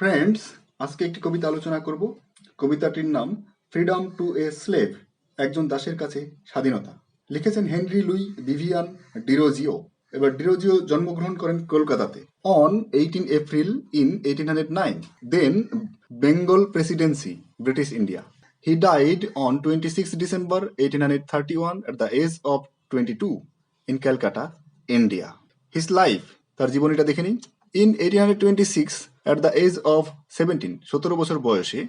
Friends, আজকে একটি কবিতা আলোচনা করব। কবিতাটির নাম ফ্রিডম টু এ স্লেভ, একজন দাসের কাছে স্বাধীনতা। লিখেছেন হেনরি লুই ভিভিয়ান ডিরোজিও। এবার ডিরোজিও জন্মগ্রহণ করেন কলকাতাতে on 18 April in 1809, then Bengal Presidency, British India. He died on 26 December 1831 at the age of 22 in Calcutta, India. His life, তার জীবনীটা দেখে নিই। In 1826, at the age of 17, 17 বছর বয়সে,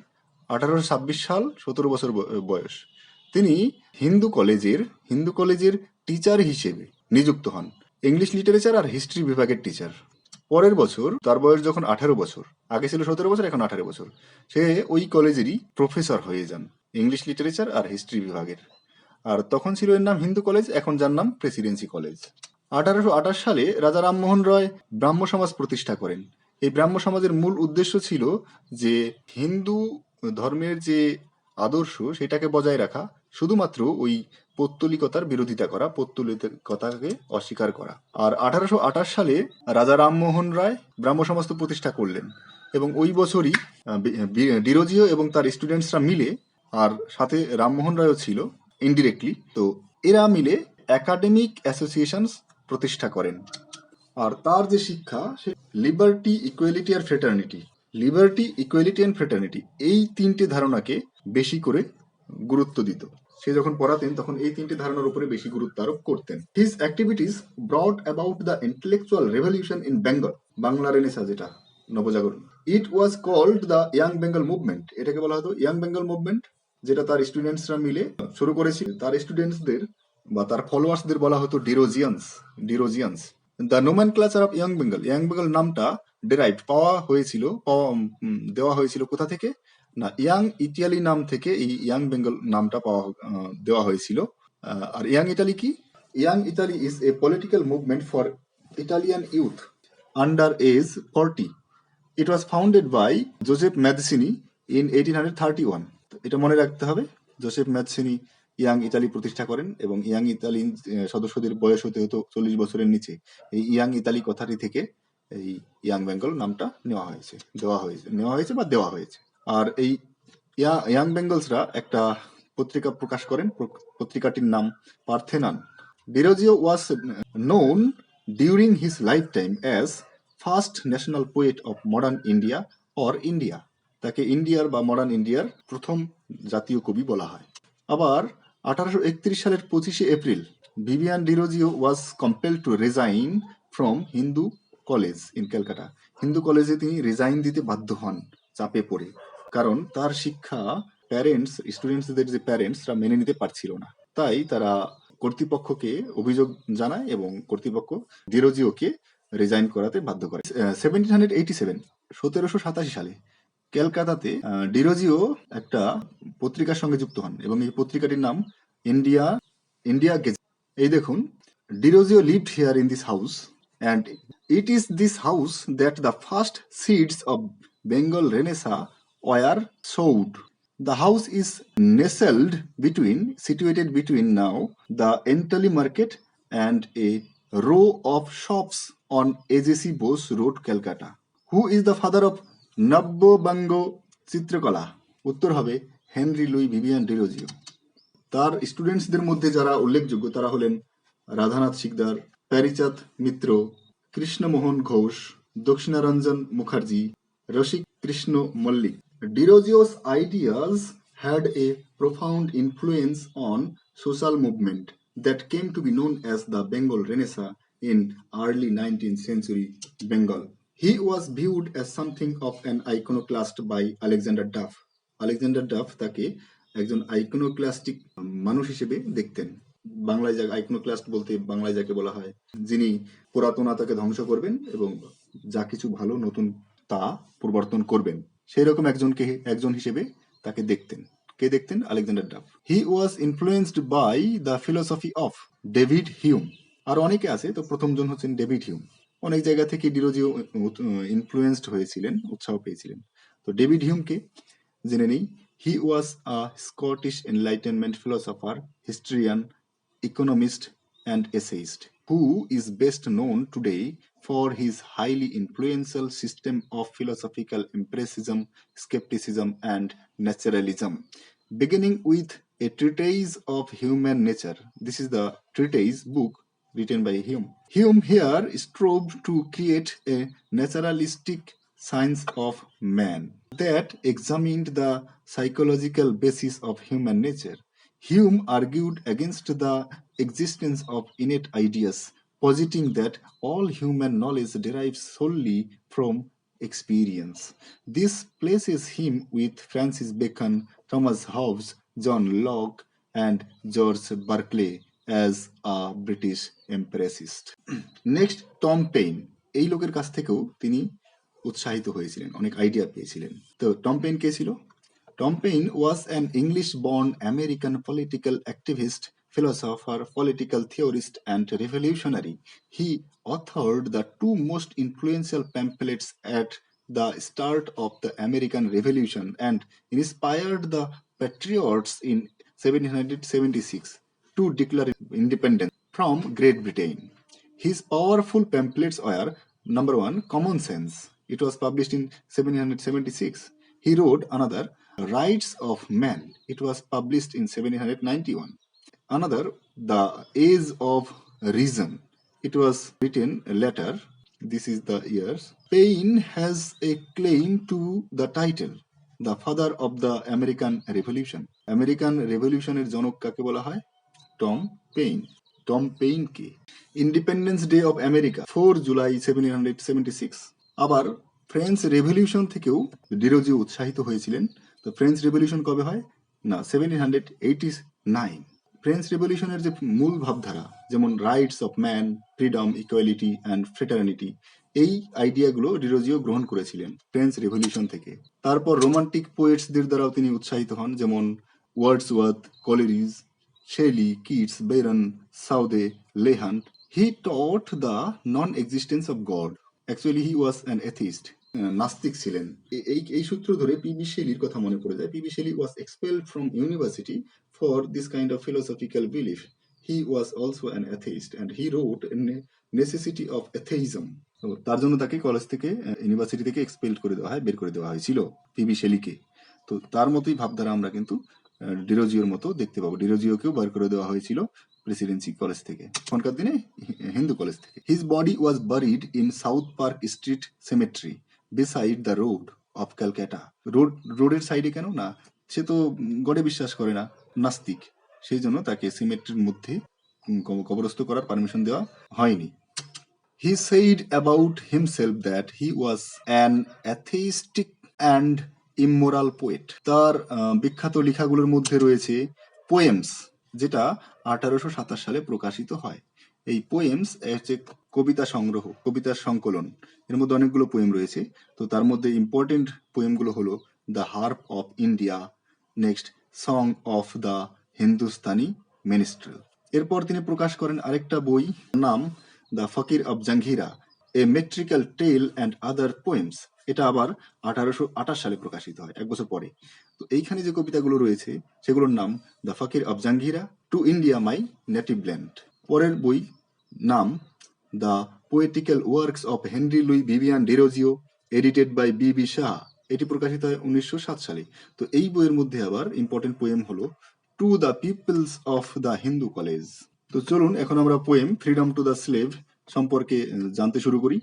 1826 সাল, 17 বছর বয়স, তিনি হিন্দু কলেজের টিচার হিসেবে নিযুক্ত হন, ইংলিশ লিটারেচার আর হিস্ট্রি বিভাগের টিচার। পরের বছর তার বয়স যখন 18 বছর, আগে ছিল 17 বছর, এখন 18 বছর, সে ওই কলেজেরই প্রফেসর হয়ে যান, ইংলিশ লিটারেচার আর হিস্ট্রি বিভাগের। আর তখন ছিল এর নাম হিন্দু কলেজ, এখন যার নাম প্রেসিডেন্সি কলেজ। 1828 সালে রাজা রামমোহন রায় ব্রাহ্ম সমাজ প্রতিষ্ঠা করেন। এই ব্রাহ্ম সমাজের মূল উদ্দেশ্য ছিল যে হিন্দু ধর্মের যে আদর্শ সেটাকে বজায় রাখা, শুধুমাত্র ওই পৌত্তলিকতার বিরোধিতা করা, পৌত্তলিকতাকে অস্বীকার করা। আর 1828 সালে রাজা রামমোহন রায় ব্রাহ্ম সমাজ তো প্রতিষ্ঠা করলেন, এবং ওই বছরই ডিরোজিও এবং তার স্টুডেন্টসরা মিলে, আর সাথে রামমোহন রায়ও ছিল ইনডিরেক্টলি, তো এরা মিলে একাডেমিক অ্যাসোসিয়েশনস প্রতিষ্ঠা করেন। আর তার যে শিক্ষা, সে লিবার্টি, ইকুয়ালিটি আর ফ্রেটার্নিটি, এই তিনটে ধারণাকে বেশি করে গুরুত্ব দিত। সে যখন পড়াতেন তখন এই তিনটে ধারণার উপরে বেশি গুরুত্ব আরোপ করতেন। His activities brought about the intellectual revolution in Bengal, Bangla renaissance, যেটা নবজাগরণ। It was called the young Bengal movement, এটাকে বলা হতো ইয়াং বেঙ্গল মুভমেন্ট, যেটা তার স্টুডেন্টসরা মিলে শুরু করেছিল। তার স্টুডেন্টসদের বা তার ফলোয়ার্সদের বলা হতো Derozians. The nomenclature of young Bengal নামটা দেওয়া হয়েছিল কোথা থেকে? না, ইয়াং ইটালি নাম থেকে এই ইয়াং বেঙ্গল নামটা দেওয়া হয়েছিল। আর ইয়াং ইটালি কি? Young Italy is a political movement for Italian youth under age 40. It was founded by Joseph Mazzini in 1831. এটা মনে রাখতে হবে, জোসেফ ম্যাথসিনি ইয়াং ইতালি প্রতিষ্ঠা করেন, এবং ইয়াং ইতালি সদস্যদের বয়স হতে হতো 40 বছরের নিচে। এই ইয়াং ইতালি কথাটি থেকে এই ইয়াং বেঙ্গল নামটা দেওয়া হয়েছে। আর এই ইয়াং বেঙ্গলসরা একটা পত্রিকা প্রকাশ করেন, পত্রিকাটির নাম Parthenon. Derozio was known during his life time as first national poet of modern India or India. তাকে ইন্ডিয়ার বা মডার্ন ইন্ডিয়ার প্রথম জাতীয় কবি বলা হয়। আবার 1831 সালের 25 April Vivian Derozio was compelled to resign from Hindu college in Calcutta. Hindu কলেজে তিনি রিজাইন দিতে বাধ্য হন চাপে পড়ে, কারণ তার শিক্ষা স্টুডেন্টসদের যে প্যারেন্টসরা মেনে নিতে পারছিল না। তাই তারা কর্তৃপক্ষকে অভিযোগ জানায় এবং কর্তৃপক্ষ ডিরোজিওকে রিজাইন করাতে বাধ্য করে। 1787 সালে ক্যালকাতাতে ডিরোজিও একটা পত্রিকার সঙ্গে যুক্ত হন, এবং এই পত্রিকাটির নাম ইন্ডিয়া গেজেট। এই দেখুন, Derozio lived here in this house, and it is this house that the first seeds of Bengal Renaissance were sowed. The house is situated between now the Entally Market and a row of shops on AJC Bose Road, Calcutta. Who is the father of Nabbango চিত্রকলা? উত্তর হবে Henry Louis Vivian Derozio. তার স্টুডেন্টসদের মধ্যে যারা উল্লেখযোগ্য তারা হলেন রাধানাথ শিকদার, প্যারিচাঁদ মিত্র, Krishnamohan Ghosh, Dakshinaranjan Mukherjee, Rasik Krishna Mallick. Derozio's ideas had a profound influence on social movement that came to be known as the Bengal Renaissance in early 19th century Bengal. He was viewed as something of an iconoclast by Alexander Duff. Alexander Duff তাকে একজন আইকোনোক্লাস্টিক মানুষ হিসেবে দেখতেন। বাংলায় আইকোনোক্লাস্ট বলতে বাংলায় যাকে বলা হয় যিনি পুরাতনতাকে ধ্বংস করবেন এবং যা কিছু ভালো নতুন তা প্রবর্তন করবেন, সেই রকম একজন হিসেবে তাকে দেখতেন। কে দেখতেন? Alexander Duff. He was influenced by the philosophy of David Hume. আর অনেকে আছে, তো প্রথমজন হচ্ছেন ডেভিড হিউম। অনেক জায়গা থেকে ডিরোজিও ইনফ্লুয়েন্সড হয়েছিলেন, উৎসাহ পেয়েছিলেন। তো ডেভিড হিউমকে জেনে নেই। He was a Scottish Enlightenment philosopher, historian, economist, and essayist who is best known today for his highly influential system of philosophical empiricism, skepticism, and naturalism. Beginning with a treatise of human nature. This is the treatise book written by Hume. Hume here strove to create a naturalistic science of man that examined the psychological basis of human nature. Hume argued against the existence of innate ideas, positing that all human knowledge derives solely from experience. This places him with Francis Bacon, Thomas Hobbes, John Locke, and George Berkeley as a British empiricist. Next Tom pain, এই লোকের কাছ থেকেও তিনি উৎসাহিত হয়েছিলেন, অনেক idea পেয়েছিলেন। তো টম পেইন কে ছিল? Tom Paine was an English-born American political activist, philosopher, political theorist, and revolutionary. He authored the two most influential pamphlets at the start of the American Revolution and inspired the patriots in 1776 to declare independence from Great Britain. His powerful pamphlets were number one, Common Sense. It was published in 1776. He wrote another, Rights of Man. It was published in 1791. Another, The Age of Reason. It was written later. This is the years. Paine has a claim to the title, The Father of the American Revolution. American Revolution এর জনক কাকে বলা হয়? Tom pain. Tom pain K? Independence day of America 4 July 1776। আবার French revolution থেকেও ডিরোজিও উৎসাহিত হয়েছিলেন। তো ফ্রেঞ্চ রেভলিউশন কবে হয়? না, 1789। ফ্রেঞ্চ রেভলিউশনের যে মূল ভাবধারা, যেমন rights of man, freedom, equality and fraternity, এই আইডিয়াগুলো ডিরোজিও গ্রহণ করেছিলেন ফ্রেঞ্চ রেভলিউশন থেকে। তারপর রোমান্টিক পোয়েটসদের দ্বারাও তিনি উৎসাহিত হন, যেমন Wordsworth, কলেরিজ, Shelley, Keats, Byron, Southey, Lehant. He taught the non-existence of God. Actually, he was an atheist. নাস্তিক ছিলেন। এই সূত্র ধরে পিবি শেলির কথা মনে পড়ে যায়। PB Shelley was expelled from university for this kind of philosophical belief. He was also an atheist and he wrote a necessity of atheism. তার জন্য তাকে কলেজ থেকে, ইউনিভার্সিটি থেকে এক্সপেল করে দেওয়া হয়, বের করে দেওয়া হয়েছিল পিবি শেলিকে। তো তার মতোই ভাবধারা আমরা কিন্তু ডিরোজিওর মতো দেখতে পাবো। ডিরোজিওকেও বার করে দেওয়া হয়েছিল প্রেসিডেন্সি কলেজ থেকে, এখনকার দিনে হিন্দু কলেজ থেকে। His body was buried in south park street symmetry beside the road of Calcutta. রোডের সাইডে কেন? না, সে তো গডে বিশ্বাস করে না, নাস্তিক, সেই জন্য তাকে সিমেট্রির মধ্যে কবরস্থ করার পারমিশন দেওয়া হয়নি। He said about himself that he was an atheistic and immoral poet. তার বিখ্যাত লেখাগুলোর মধ্যে রয়েছে পোয়েমস, যেটা 1827 সালে প্রকাশিত হয়। এই পোয়েমস হচ্ছে কবিতা সংগ্রহ, কবিতার সংকলন। এর মধ্যে অনেকগুলো পোয়েম রয়েছে। তো তার মধ্যে ইম্পর্টেন্ট পোয়েমগুলো হলো the harp of India, next song of the Hindustani minstrel. এরপর তিনি প্রকাশ করেন আরেকটা বই, নাম the fakir of Jungheera, a metrical tale and other poems. এটা আবার 1828 সালে প্রকাশিত হয়, এক বছর পরে। তো এইখানে যে কবিতাগুলো রয়েছে সেগুলোর নাম the fakir of Jungheera, to India my native land. পরের বই নাম the poetical works of Henry Louis Vivian Derozio, edited by B Shah. এটি প্রকাশিত হয় 1907 সালে। তো এই বইয়ের মধ্যে আবার ইম্পর্টেন্ট পোয়েম হলো to the peoples of the Hindu college. তো চলুন এখন আমরা poem freedom to the slave সম্পর্কে জানতে শুরু করি।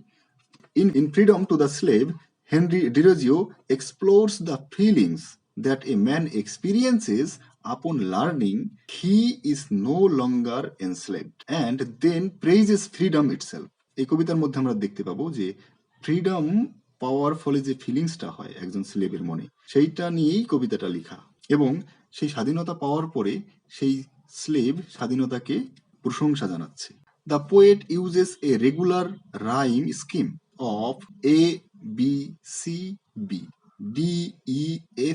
In Freedom to the Slave, Henry Dirogio explores the feelings that a man experiences upon learning he is no longer enslaved, and then praises freedom itself. এই কবিতার মধ্যে আমরা দেখতে পাবো যে ফ্রিডম পাওয়ার ফলে যে ফিলিংসটা হয় একজন স্লেভের মনে, সেইটা নিয়েই কবিতাটা লেখা, এবং সেই স্বাধীনতা পাওয়ার পরে সেই স্লেভ স্বাধীনতাকে প্রশংসা জানাচ্ছে। The poet uses a regular rhyme scheme of A, B, C, B, D, E,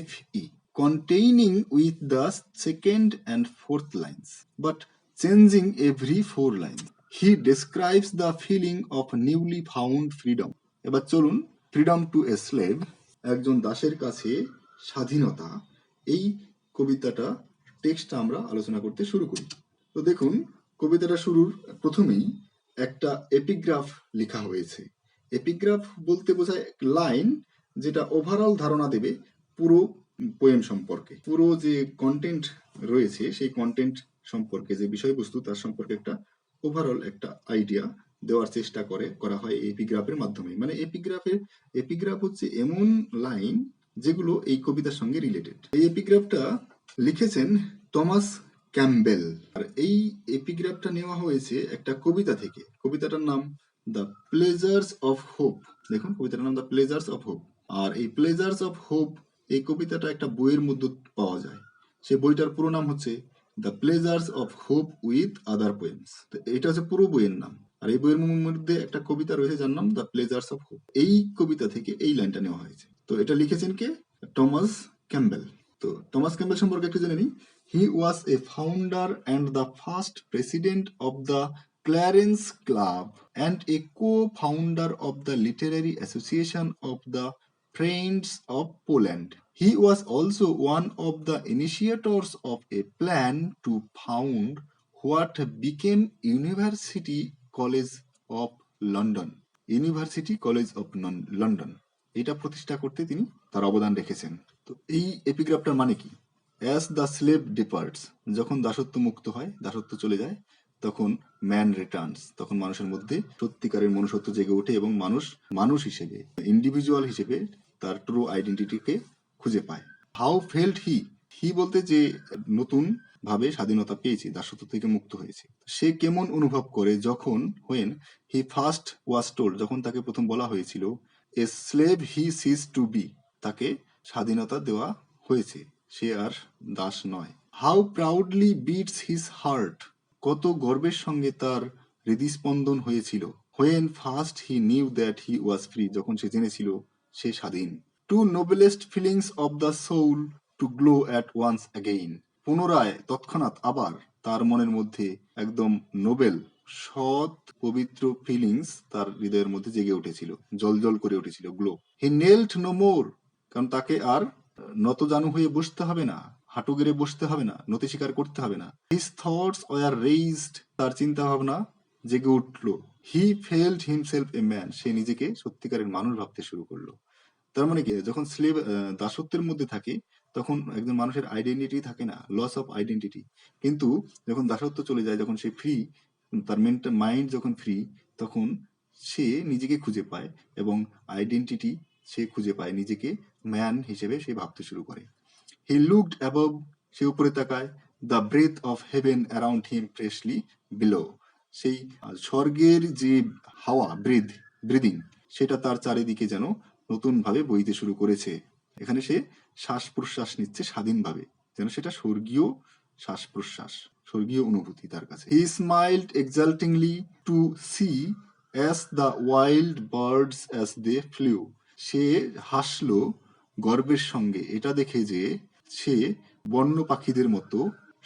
F, E, containing with the second and fourth lines, but changing every 4 lines. He describes the feeling of newly found freedom. এবার চলুন freedom two এ slave, একজন দাসের কাছে স্বাধীনতা, এই কবিতাটা টেক্সটটা আমরা আলোচনা করতে শুরু করি। তো দেখুন কবিতাটা শুরুর প্রথমেই একটা এপিগ্রাফ লেখা হয়েছে। এপিগ্রাফ বলতে বোঝায় লাইন যেটা ওভারঅল ধারণা দেবে পুরো পোয়েম সম্পর্কে। পুরো যে কন্টেন্ট রয়েছে সেই কন্টেন্ট সম্পর্কে, যে বিষয়বস্তু তার সম্পর্কে একটা ওভারঅল একটা আইডিয়া দেওয়ার চেষ্টা করা হয় এই এপিগ্রাফের মাধ্যমে। মানে এপিগ্রাফ হচ্ছে এমন লাইন যেগুলো এই কবিতার সঙ্গে রিলেটেড। এই এপিগ্রাফটা লিখেছেন টমাস ক্যাম্বেল। আর এই এপিগ্রাফটা নেওয়া হয়েছে একটা কবিতা থেকে। কবিতাটার নাম দ্য প্লেজার্স অফ হোপ। দেখুন, কবিতাটার নাম দ্য প্লেজার্স অফ হোপ। আর এই প্লেজার্স অফ হোপ এই কবিতাটা একটা বইয়ের মধ্যে পাওয়া যায়। সেই বইটার পুরো নাম হচ্ছে the pleasures of hope with other poems. তো এটা হচ্ছে পুরো বইয়ের নাম। আর এই বইয়ের মধ্যে একটা কবিতা রয়েছে যার নাম দ্য প্লেজার্স অফ হোপ। এই কবিতা থেকে এই লাইনটা নেওয়া হয়েছে। তো এটা লিখেছেন কে? Thomas Campbell. তো টমাস ক্যাম্বেল সম্পর্কে একটু জেনে নিই। He was a founder and the first president of the Clarence club and a co-founder of the Literary Association of the Friends of Poland. He was also one of the initiators of a plan to found what became University College of London. University College of London. এটা প্রতিষ্ঠা করতে তিনি তার অবদান রেখেছেন। তো এই এপিগ্রাফটার মানে কি? অ্যাজ দ্য স্লেভ ডিপার্টস, যখন দাসত্ব মুক্ত হয়, দাসত্ব চলে যায়, তখন ম্যান রিটার্নস, তখন মানুষের মধ্যে সত্যিকারের মনুষ্যত্ব জেগে ওঠে এবং মানুষ হিসেবে, ইন্ডিভিজুয়াল হিসেবে তার ট্রু আইডেন্টিটিকে খুঁজে পায়। হাউ ফেল্ট হি বলতে যে নতুন ভাবে স্বাধীনতা পেয়েছে, দাসত্ব থেকে মুক্ত হয়েছে, সে কেমন অনুভব করে যখন when he first was told, যখন তাকে প্রথম বলা হয়েছিল a slave he ceased to be, তাকে স্বাধীনতা দেওয়া হয়েছে, সে আর দাস নয়। How proudly beats his heart, কত গর্বের সঙ্গে তার হৃদস্পন্দন হয়েছিল। When first he knew that he was free, যখন সে জেনেছিল সে স্বাধীন। To noblest feelings of the soul to glow at once again, পুনরায় তৎক্ষণাৎ আবার তার মনের মধ্যে একদম নোবেল সৎ পবিত্র ফিলিংস তার হৃদয়ের মধ্যে জেগে উঠেছিল, জলজল করে উঠেছিল, গ্লো। হি নেল্ট নো মোর, কারণ তাকে আর নতজানু হয়ে বসতে হবে না, হাঁটু গেড়ে বসতে হবে না, নতি স্বীকার করতে হবে না। হিজ থটস ওয়ার রেইজড, তার চিন্তা ভাবনা জেগে উঠলো। He felt himself a man, সে নিজেকে সত্যিকারের মানুষ ভাবতে শুরু করলো। তার মানে কি, যখন স্লেভ দাসত্বের মধ্যে থাকে তখন একজন মানুষের আইডেন্টিটি থাকে না, লস অফ আইডেন্টিটি। কিন্তু যখন দাসত্ব চলে যায়, যখন সে ফ্রি, তার মেন্টাল মাইন্ড যখন ফ্রি, তখন সে নিজেকে খুঁজে পায় এবং আইডেন্টিটি সে খুঁজে পায়, নিজেকে ম্যান হিসেবে সে ভাবতে শুরু করে। হি লুকড অ্যাবভ, সে উপরে তাকায়। The breath of heaven around him freshly below, সেই স্বর্গের যে হাওয়া, ব্রিদিং, সেটা তার চারিদিকে যেন নতুন ভাবে বইতে শুরু করেছে। এখানে সে শ্বাস প্রশ্বাস নিচ্ছে স্বাধীনভাবে, যেন সেটা স্বর্গীয় শ্বাস প্রশ্বাস, স্বর্গীয় অনুভূতি তার কাছে। He smiled exultingly to see as the wild birds as they flew, সে হাসলো গর্বের সঙ্গে এটা দেখে যে সে বন্য পাখিদের মতো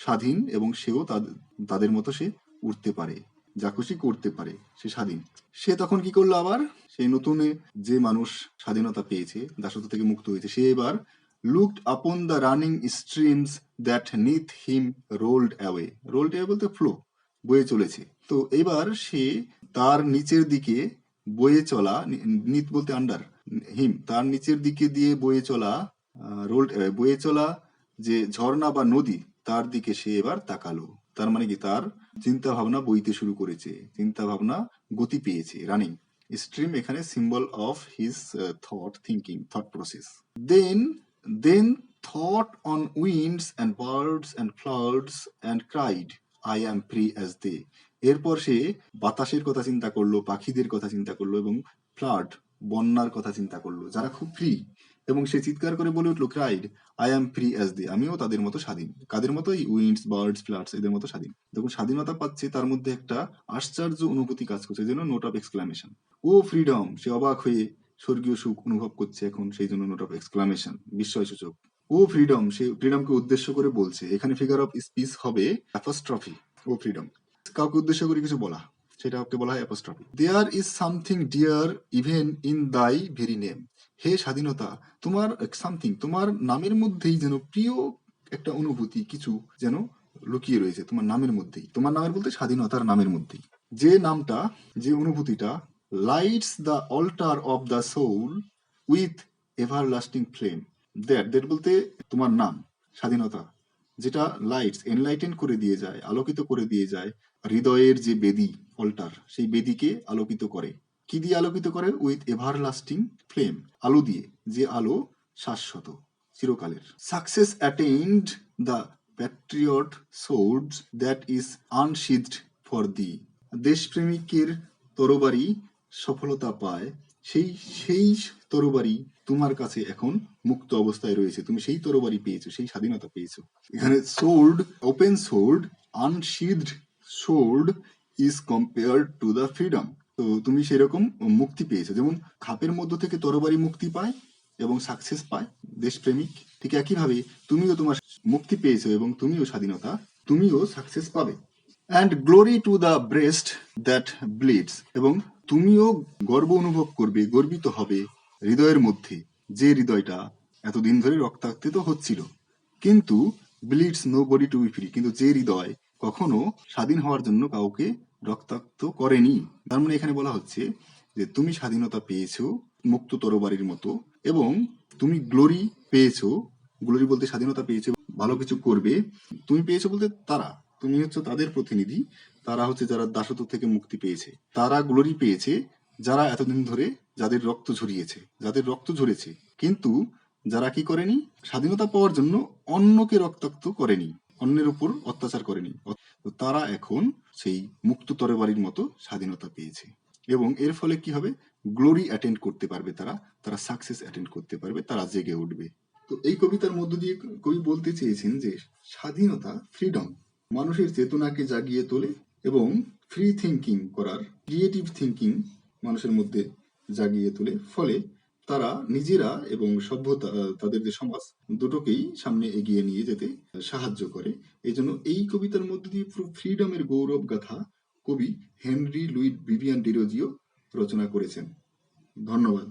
স্বাধীন এবং সেও তাদের মতো সে উড়তে পারে, যা খুশি করতে পারে, সে স্বাধীন। সে তখন কি করলো, আবার সেই নতুন যে মানুষ স্বাধীনতা পেয়েছে, দাসত্ব থেকে মুক্ত হয়েছে, সে এবার looked upon the running streams that neath him rolled away, rolled away বলতে ফ্লো, বয়ে চলেছে। তো এবার সে তার নিচের দিকে বয়ে চলা, নিত বলতে আন্ডার হিম, তার নিচের দিকে দিয়ে বয়ে চলা, রোল্ড বয়ে চলা যে ঝর্ণা বা নদী, তার দিকে সে এবার তাকালো। তার মানে কি, তার চিন্তা ভাবনা বইতে শুরু করেছে, চিন্তা ভাবনা গতি পেয়েছে, রানিং। স্ট্রিম এখানে symbol of his thought process. Then thought on winds and birds and flowers and cried I am free as they, এরপর সে বাতাসের কথা চিন্তা করলো, পাখিদের কথা চিন্তা করলো এবং ফ্লাড বন্যার কথা চিন্তা করলো, যারা খুব ফ্রি, এবং সে চিৎকার করে বলে উঠলো, cried I am free as they, আমিও তাদের মতো স্বাধীন। কাদের মতো? এই উইন্ডস, বার্ডস, ফ্লাডস, এদের মতো স্বাধীন। যখন স্বাধীনতা পাচ্ছে তার মধ্যে একটা আশ্চর্য অনুভূতি কাজ করছে, যেন note of exclamation. O freedom, সে অবাক হয়ে স্বর্গীয় সুখ অনুভব করছে এখন, সেই জন্য নোট অফ এক্সক্লামেশন, বিস্ময়সূচক। ও ফ্রিডম, সে ফ্রিডমকে উদ্দেশ্য করে বলছে। এখানে ফিগার অফ স্পিচ হবে অ্যাপোস্ট্রফি। ও ফ্রিডম, কাউকে উদ্দেশ্য করে কিছু বলা, সেটাকে বলা হয় apostrophe. There is something dear even in thy very name, হে স্বাধীনতা, তোমার সামথিং, তোমার নামের মধ্যেই যেন প্রিয় একটা অনুভূতি কিছু যেন লুকিয়ে রয়েছে, তোমার নামের মধ্যেই, তোমার নামের বলতে স্বাধীনতার নামের মধ্যেই। যে নামটা, যে অনুভূতিটা lights the altar of the soul with everlasting flame. That বলতে তোমার নাম স্বাধীনতা, যেটা লাইটস এনলাইটেন করে দিয়ে যায়, আলোকিত করে দিয়ে যায় হৃদয়ের যে বেদি, অল্টার, সেই বেদিকে আলোকিত করে। কি দিয়ে আলোকিত করে? উইথ এভারলাস্টিং ফ্লেম, আলো দিয়ে, যে আলো শাশ্বত, চিরকালের। Success attained the patriot swords that is unsheathed for thee. দেশপ্রেমিকের তরবারি সফলতা পায়, সেই সেই তরবারি তোমার কাছে এখন মুক্ত অবস্থায় রয়েছে, তুমি সেই তরবারি পেয়েছো, সেই স্বাধীনতা পেয়েছো। এখানে sword, open sword, unsheathed sword is compared to the freedom. তো তুমি সেরকম মুক্তি পেয়েছো, যেমন খাপের মধ্য থেকে তরবারি মুক্তি পায় এবং সাকসেস পায় দেশপ্রেমিক, ঠিক একইভাবে তুমিও তোমার মুক্তি পেয়েছো এবং তুমিও স্বাধীনতা, তুমিও সাকসেস পাবে। And glory to the breast that bleeds, এবং তুমিও গর্ব অনুভব করবে, গর্বিত হবে হৃদয়ের মধ্যে, যে হৃদয়টা এতদিন ধরে রক্তাক্ত হচ্ছিল, কিন্তু bleeds no body to be free, কিন্তু যে হৃদয় কখনো স্বাধীন হওয়ার জন্য কাউকে রক্তাক্ত করেনি। তার মানে এখানে বলা হচ্ছে যে তুমি স্বাধীনতা পেয়েছো মুক্ত তরবারির মতো, এবং তুমি গ্লোরি পেয়েছো, গ্লোরি বলতে স্বাধীনতা পেয়েছো, ভালো কিছু করবে। তুমি পেয়েছো বলতে তারা, তুমি হচ্ছে তাদের প্রতিনিধি, তারা হচ্ছে যারা দাসত্ব থেকে মুক্তি পেয়েছে, তারা গ্লোরি পেয়েছে যারা এতদিন ধরে যাদের রক্ত ঝরিয়েছে, যাদের রক্ত ঝরেছে, কিন্তু যারা কি করেনি, স্বাধীনতা পাওয়ার জন্য অন্যকে রক্তাক্ত করেনি, অন্যের উপর অত্যাচার করেনি, তো তারা এখন সেই মুক্ত তরবারির মতো স্বাধীনতা পেয়েছে, এবং এর ফলে কি হবে, গ্লোরি অ্যাটেন্ড করতে পারবে তারা, তারা সাকসেস অ্যাটেন্ড করতে পারবে, তারা জেগে উঠবে। তো এই কবিতার মধ্য দিয়ে কবি বলতে চেয়েছেন যে স্বাধীনতা, ফ্রিডম, মানুষের চেতনাকে জাগিয়ে তোলে এবং ফ্রি থিঙ্কিং করার, ক্রিয়েটিভ থিঙ্কিং মানুষের মধ্যে জাগিয়ে তোলে, ফলে তারা নিজেরা এবং সভ্যতা, তাদের যে সমাজ, দুটোকেই সামনে এগিয়ে নিয়ে যেতে সাহায্য করে। এই জন্য এই কবিতার মধ্যে দিয়ে পুরো ফ্রিডমের গৌরব গাথা কবি হেনরি লুই ভিভিয়ান ডিরোজিও রচনা করেছেন। ধন্যবাদ।